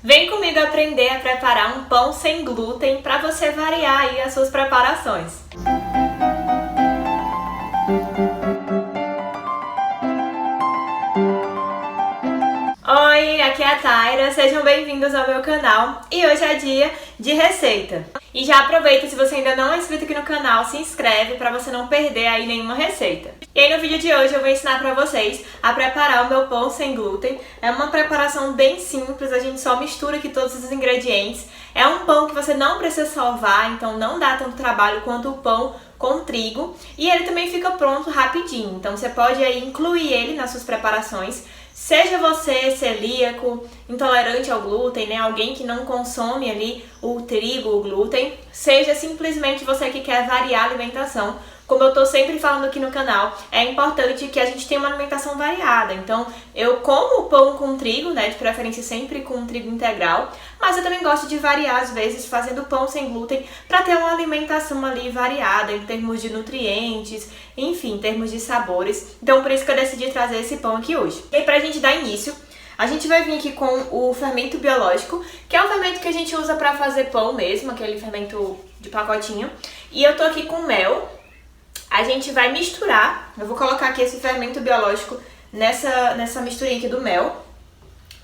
Vem comigo aprender a preparar um pão sem glúten para você variar aí as suas preparações. Oi, aqui é a Taira, sejam bem-vindos ao meu canal e hoje é dia de receita. E já aproveita, se você ainda não é inscrito aqui no canal, se inscreve para você não perder aí nenhuma receita. E aí no vídeo de hoje eu vou ensinar para vocês a preparar o meu pão sem glúten. É uma preparação bem simples, a gente só mistura aqui todos os ingredientes. É um pão que você não precisa salvar, então não dá tanto trabalho quanto o pão com trigo. E ele também fica pronto rapidinho, então você pode aí incluir ele nas suas preparações. Seja você celíaco, intolerante ao glúten, né? Alguém que não consome ali o trigo, o glúten, seja simplesmente você que quer variar a alimentação. Como eu tô sempre falando aqui no canal, é importante que a gente tenha uma alimentação variada. Então, eu como pão com trigo, né? De preferência sempre com trigo integral, mas eu também gosto de variar às vezes fazendo pão sem glúten para ter uma alimentação ali variada em termos de nutrientes, enfim, em termos de sabores. Então, por isso que eu decidi trazer esse pão aqui hoje. E aí, pra gente dar início, a gente vai vir aqui com o fermento biológico, que é o fermento que a gente usa para fazer pão mesmo, aquele fermento de pacotinho. E eu tô aqui com mel. A gente vai misturar, eu vou colocar aqui esse fermento biológico nessa misturinha aqui do mel.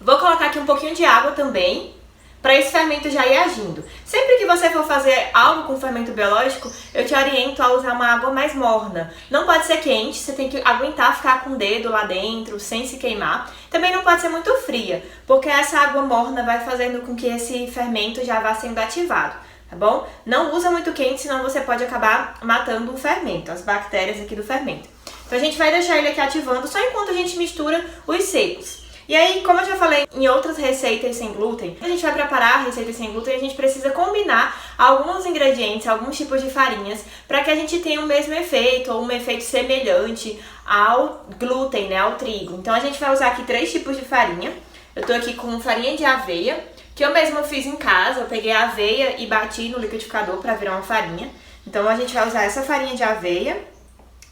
Vou colocar aqui um pouquinho de água também, para esse fermento já ir agindo. Sempre que você for fazer algo com fermento biológico, eu te oriento a usar uma água mais morna. Não pode ser quente, você tem que aguentar ficar com o dedo lá dentro, sem se queimar. Também não pode ser muito fria, porque essa água morna vai fazendo com que esse fermento já vá sendo ativado. Tá bom? Não usa muito quente, senão você pode acabar matando o fermento, as bactérias aqui do fermento. Então a gente vai deixar ele aqui ativando só enquanto a gente mistura os secos. E aí, como eu já falei em outras receitas sem glúten, a gente vai preparar receitas sem glúten, a gente precisa combinar alguns ingredientes, alguns tipos de farinhas, para que a gente tenha o mesmo efeito ou um efeito semelhante ao glúten, né, ao trigo. Então a gente vai usar aqui 3 tipos de farinha. Eu tô aqui com farinha de aveia, que eu mesma fiz em casa. Eu peguei a aveia e bati no liquidificador para virar uma farinha. Então a gente vai usar essa farinha de aveia.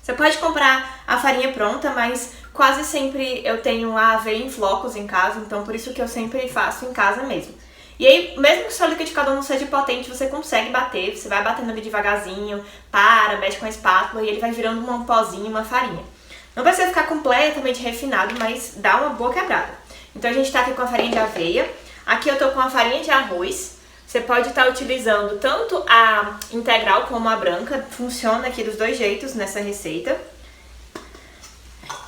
Você pode comprar a farinha pronta, mas quase sempre eu tenho a aveia em flocos em casa, então por isso que eu sempre faço em casa mesmo. E aí, mesmo que o seu liquidificador não seja potente, você consegue bater, você vai batendo ali devagarzinho, mexe com a espátula e ele vai virando um pozinho, uma farinha. Não precisa ficar completamente refinado, mas dá uma boa quebrada. Então a gente tá aqui com a farinha de aveia. Aqui eu tô com a farinha de arroz. Você pode estar utilizando tanto a integral como a branca. Funciona aqui dos dois jeitos nessa receita.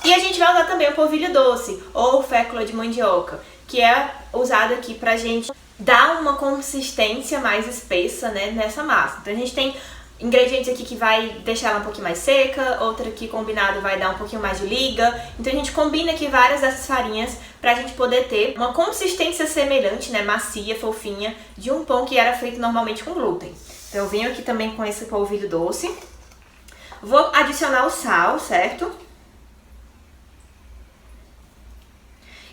E a gente vai usar também o polvilho doce ou fécula de mandioca, que é usado aqui pra gente dar uma consistência mais espessa, né, nessa massa. Então a gente tem ingredientes aqui que vai deixar ela um pouquinho mais seca, outra aqui combinado vai dar um pouquinho mais de liga. Então a gente combina aqui várias dessas farinhas pra gente poder ter uma consistência semelhante, né, macia, fofinha, de um pão que era feito normalmente com glúten. Então eu venho aqui também com esse polvilho doce. Vou adicionar o sal, certo?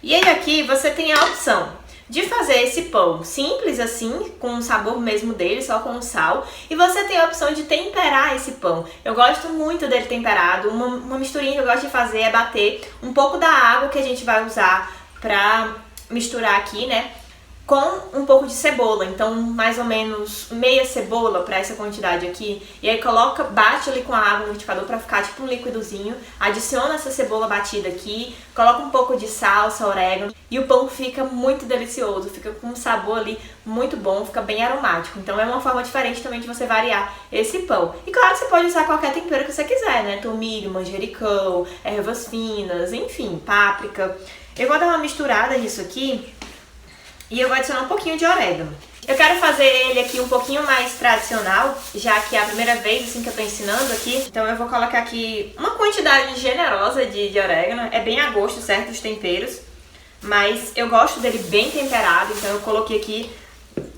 E aí aqui você tem a opção de fazer esse pão simples assim, com o sabor mesmo dele, só com o sal. E você tem a opção de temperar esse pão. Eu gosto muito dele temperado. Uma misturinha que eu gosto de fazer é bater um pouco da água que a gente vai usar pra misturar aqui, né, com um pouco de cebola. Então, mais ou menos meia cebola para essa quantidade aqui. E aí bate ali com a água no liquidificador para ficar tipo um liquidozinho. Adiciona essa cebola batida aqui, coloca um pouco de salsa, orégano. E o pão fica muito delicioso, fica com um sabor ali muito bom, fica bem aromático. Então é uma forma diferente também de você variar esse pão. E claro que você pode usar qualquer tempero que você quiser, né? Tomilho, manjericão, ervas finas, enfim, páprica. Eu vou dar uma misturada nisso aqui. E eu vou adicionar um pouquinho de orégano. Eu quero fazer ele aqui um pouquinho mais tradicional, já que é a primeira vez assim que eu tô ensinando aqui. Então eu vou colocar aqui uma quantidade generosa de orégano. É bem a gosto, certo, dos temperos. Mas eu gosto dele bem temperado, então eu coloquei aqui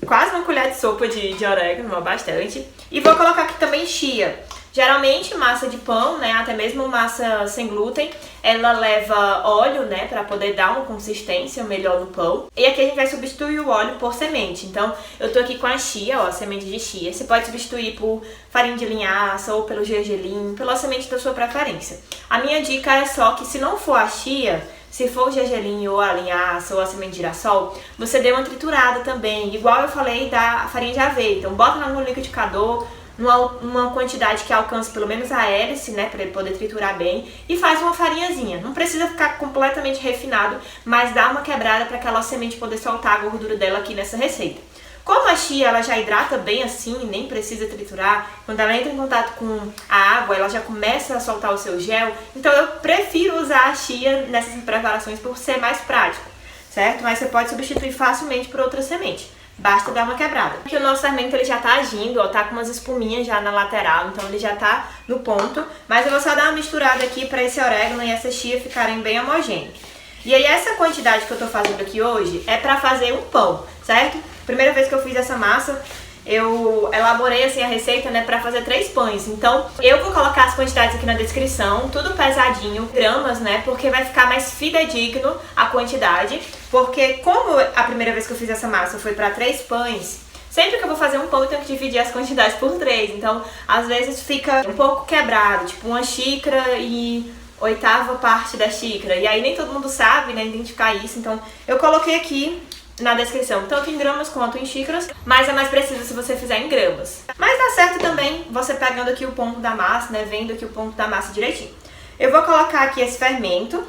quase uma colher de sopa de orégano, bastante. E vou colocar aqui também chia. Geralmente massa de pão, né, até mesmo massa sem glúten, ela leva óleo, né, para poder dar uma consistência melhor no pão. E aqui a gente vai substituir o óleo por semente. Então eu tô aqui com a chia, ó, semente de chia. Você pode substituir por farinha de linhaça ou pelo gergelim, pela semente da sua preferência. A minha dica é só que se não for a chia, se for o gergelim ou a linhaça ou a semente de girassol, você dê uma triturada também, igual eu falei da farinha de aveia. Então bota lá no liquidificador, numa quantidade que alcance pelo menos a hélice, né, para ele poder triturar bem, e faz uma farinhazinha. Não precisa ficar completamente refinado, mas dá uma quebrada para aquela semente poder soltar a gordura dela aqui nessa receita. Como a chia ela já hidrata bem assim, nem precisa triturar, quando ela entra em contato com a água, ela já começa a soltar o seu gel, então eu prefiro usar a chia nessas preparações por ser mais prático, certo? Mas você pode substituir facilmente por outra semente. Basta dar uma quebrada. Aqui o nosso fermento ele já tá agindo, ó, tá com umas espuminhas já na lateral, então ele já tá no ponto. Mas eu vou só dar uma misturada aqui para esse orégano e essa chia ficarem bem homogêneos. E aí essa quantidade que eu tô fazendo aqui hoje é pra fazer um pão, certo? Primeira vez que eu fiz essa massa, eu elaborei assim a receita, né, pra fazer 3 pães. Então eu vou colocar as quantidades aqui na descrição, tudo pesadinho, gramas, né, porque vai ficar mais fidedigno a quantidade. Porque como a primeira vez que eu fiz essa massa foi pra 3 pães, sempre que eu vou fazer um pão eu tenho que dividir as quantidades por 3. Então às vezes fica um pouco quebrado, tipo uma xícara e 1/8 parte da xícara. E aí nem todo mundo sabe, né, identificar isso. Então eu coloquei aqui na descrição, tanto em gramas quanto em xícaras, mas é mais preciso se você fizer em gramas. Mas dá certo também você pegando aqui o ponto da massa, né, vendo aqui o ponto da massa direitinho. Eu vou colocar aqui esse fermento,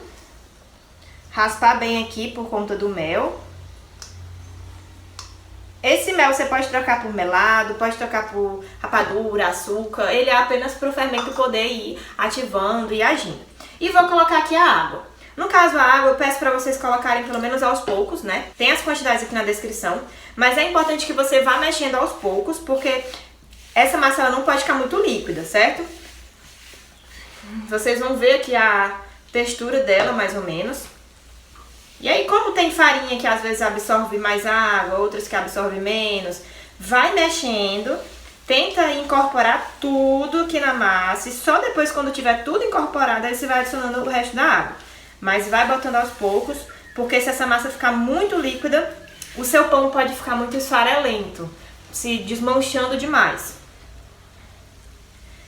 raspar bem aqui por conta do mel. Esse mel você pode trocar por melado, pode trocar por rapadura, açúcar, ele é apenas para o fermento poder ir ativando e agindo. E vou colocar aqui a água. No caso a água eu peço para vocês colocarem pelo menos aos poucos, né? Tem as quantidades aqui na descrição, mas é importante que você vá mexendo aos poucos, porque essa massa ela não pode ficar muito líquida, certo? Vocês vão ver aqui a textura dela mais ou menos. E aí como tem farinha que às vezes absorve mais água, outras que absorvem menos, vai mexendo, tenta incorporar tudo aqui na massa e só depois quando tiver tudo incorporado aí você vai adicionando o resto da água. Mas vai botando aos poucos, porque se essa massa ficar muito líquida, o seu pão pode ficar muito esfarelento, se desmanchando demais.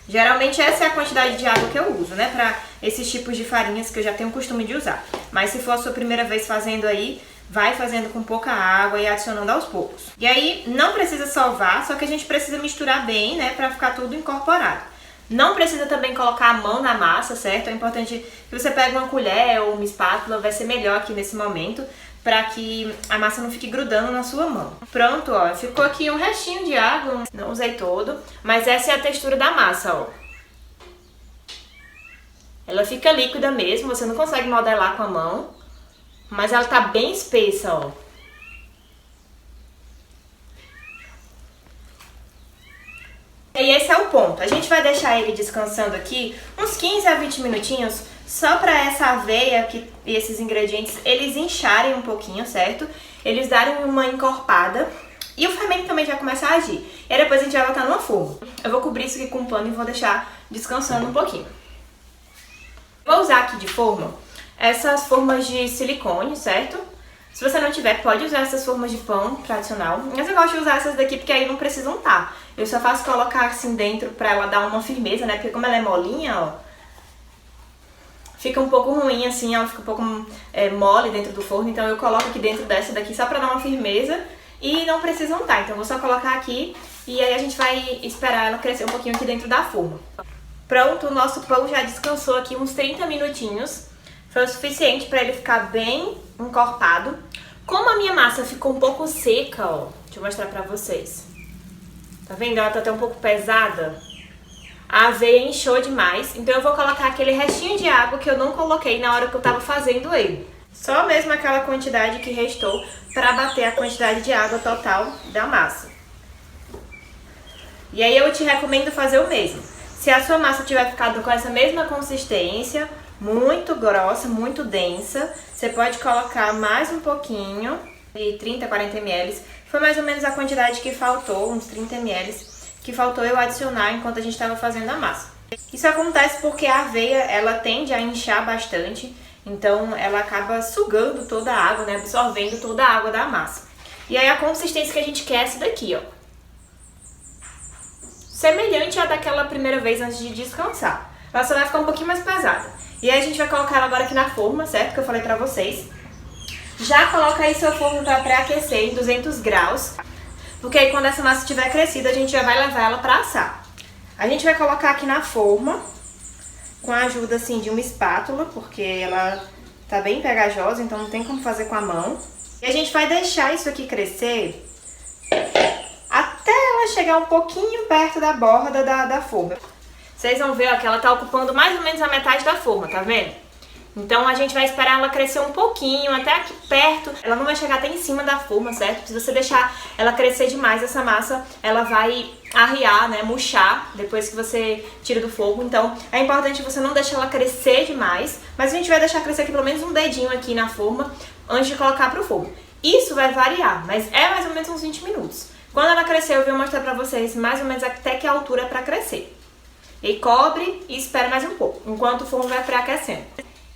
Geralmente essa é a quantidade de água que eu uso, né, para esses tipos de farinhas que eu já tenho o costume de usar. Mas se for a sua primeira vez fazendo aí, vai fazendo com pouca água e adicionando aos poucos. E aí não precisa sovar, só que a gente precisa misturar bem, né, para ficar tudo incorporado. Não precisa também colocar a mão na massa, certo? É importante que você pegue uma colher ou uma espátula, vai ser melhor aqui nesse momento, para que a massa não fique grudando na sua mão. Pronto, ó, ficou aqui um restinho de água, não usei todo, mas essa é a textura da massa, ó. Ela fica líquida mesmo, você não consegue modelar com a mão, mas ela tá bem espessa, ó. E esse é o ponto. A gente vai deixar ele descansando aqui uns 15 a 20 minutinhos, só para essa aveia e esses ingredientes eles incharem um pouquinho, certo? Eles darem uma encorpada e o fermento também já começa a agir. E aí depois a gente vai botar no forno. Eu vou cobrir isso aqui com um pano e vou deixar descansando um pouquinho. Vou usar aqui de forma essas formas de silicone, certo? Se você não tiver, pode usar essas formas de pão tradicional. Mas eu gosto de usar essas daqui porque aí não precisa untar. Eu só faço colocar assim dentro pra ela dar uma firmeza, né? Porque como ela é molinha, ó, fica um pouco ruim assim, ela fica um pouco mole dentro do forno. Então eu coloco aqui dentro dessa daqui só pra dar uma firmeza e não precisa untar. Então eu vou só colocar aqui e aí a gente vai esperar ela crescer um pouquinho aqui dentro da forma. Pronto, o nosso pão já descansou aqui uns 30 minutinhos. Foi o suficiente para ele ficar bem encorpado. Como a minha massa ficou um pouco seca, ó, deixa eu mostrar pra vocês. Tá vendo? Ela tá até um pouco pesada. A aveia inchou demais, então eu vou colocar aquele restinho de água que eu não coloquei na hora que eu tava fazendo ele. Só mesmo aquela quantidade que restou para bater a quantidade de água total da massa. E aí eu te recomendo fazer o mesmo. Se a sua massa tiver ficado com essa mesma consistência, muito grossa, muito densa, você pode colocar mais um pouquinho, de 30 a 40 ml. Foi mais ou menos a quantidade que faltou, uns 30 ml, que faltou eu adicionar enquanto a gente estava fazendo a massa. Isso acontece porque a aveia, ela tende a inchar bastante, então ela acaba sugando toda a água, né, absorvendo toda a água da massa. E aí a consistência que a gente quer é essa daqui, ó. Semelhante à daquela primeira vez antes de descansar. ela só vai ficar um pouquinho mais pesada. E aí a gente vai colocar ela agora aqui na forma, certo? Que eu falei pra vocês. Já coloca aí seu forno pra pré-aquecer em 200 graus. Porque aí quando essa massa estiver crescida, a gente já vai levar ela pra assar. A gente vai colocar aqui na forma, com a ajuda assim de uma espátula, porque ela tá bem pegajosa, então não tem como fazer com a mão. E a gente vai deixar isso aqui crescer até ela chegar um pouquinho perto da borda da forma. Vocês vão ver ó, que ela tá ocupando mais ou menos a metade da forma, tá vendo? Então a gente vai esperar ela crescer um pouquinho, até aqui perto. Ela não vai chegar até em cima da forma, certo? Se você deixar ela crescer demais, essa massa, ela vai arriar, né, murchar, depois que você tira do fogo. Então é importante você não deixar ela crescer demais, mas a gente vai deixar crescer aqui pelo menos um dedinho aqui na forma, antes de colocar pro fogo. Isso vai variar, mas é mais ou menos uns 20 minutos. Quando ela crescer, eu vou mostrar pra vocês mais ou menos até que altura pra crescer. E cobre e espera mais um pouco, enquanto o forno vai pré-aquecendo.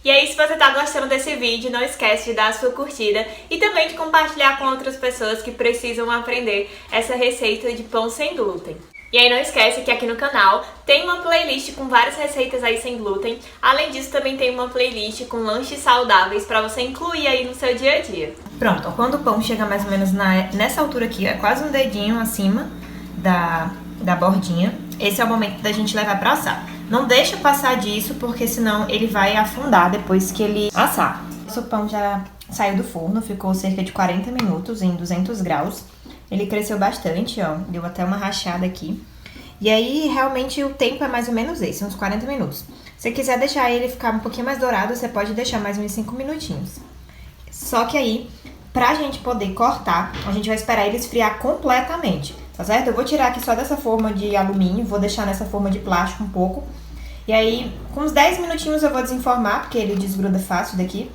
E aí, se você tá gostando desse vídeo, não esquece de dar a sua curtida e também de compartilhar com outras pessoas que precisam aprender essa receita de pão sem glúten. E aí não esquece que aqui no canal tem uma playlist com várias receitas aí sem glúten. Além disso, também tem uma playlist com lanches saudáveis pra você incluir aí no seu dia a dia. Pronto, quando o pão chega mais ou menos nessa altura aqui, é quase um dedinho acima da bordinha, esse é o momento da gente levar pra assar. Não deixa passar disso, porque senão ele vai afundar depois que ele assar. O pão já saiu do forno, ficou cerca de 40 minutos em 200 graus. Ele cresceu bastante, ó, deu até uma rachada aqui. E aí, realmente, o tempo é mais ou menos esse, uns 40 minutos. Se você quiser deixar ele ficar um pouquinho mais dourado, você pode deixar mais uns 5 minutinhos. Só que aí, pra gente poder cortar, a gente vai esperar ele esfriar completamente. Tá certo? Eu vou tirar aqui só dessa forma de alumínio, vou deixar nessa forma de plástico um pouco. E aí, com uns 10 minutinhos eu vou desenformar, porque ele desgruda fácil daqui.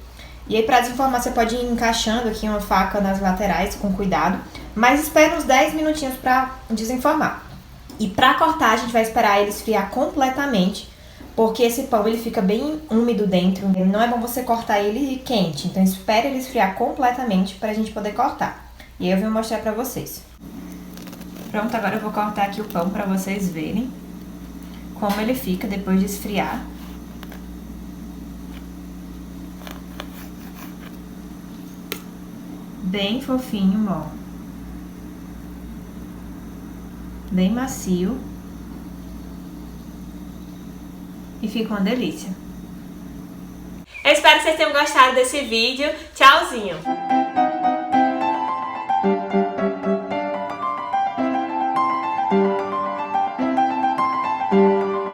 E aí, pra desenformar, você pode ir encaixando aqui uma faca nas laterais com cuidado. Mas espera uns 10 minutinhos pra desenformar. E pra cortar, a gente vai esperar ele esfriar completamente, porque esse pão ele fica bem úmido dentro. Não é bom você cortar ele quente, então espere ele esfriar completamente pra gente poder cortar. E aí eu vou mostrar pra vocês. Pronto, agora eu vou cortar aqui o pão pra vocês verem como ele fica depois de esfriar. Bem fofinho, ó. Bem macio. E fica uma delícia. Eu espero que vocês tenham gostado desse vídeo. Tchauzinho!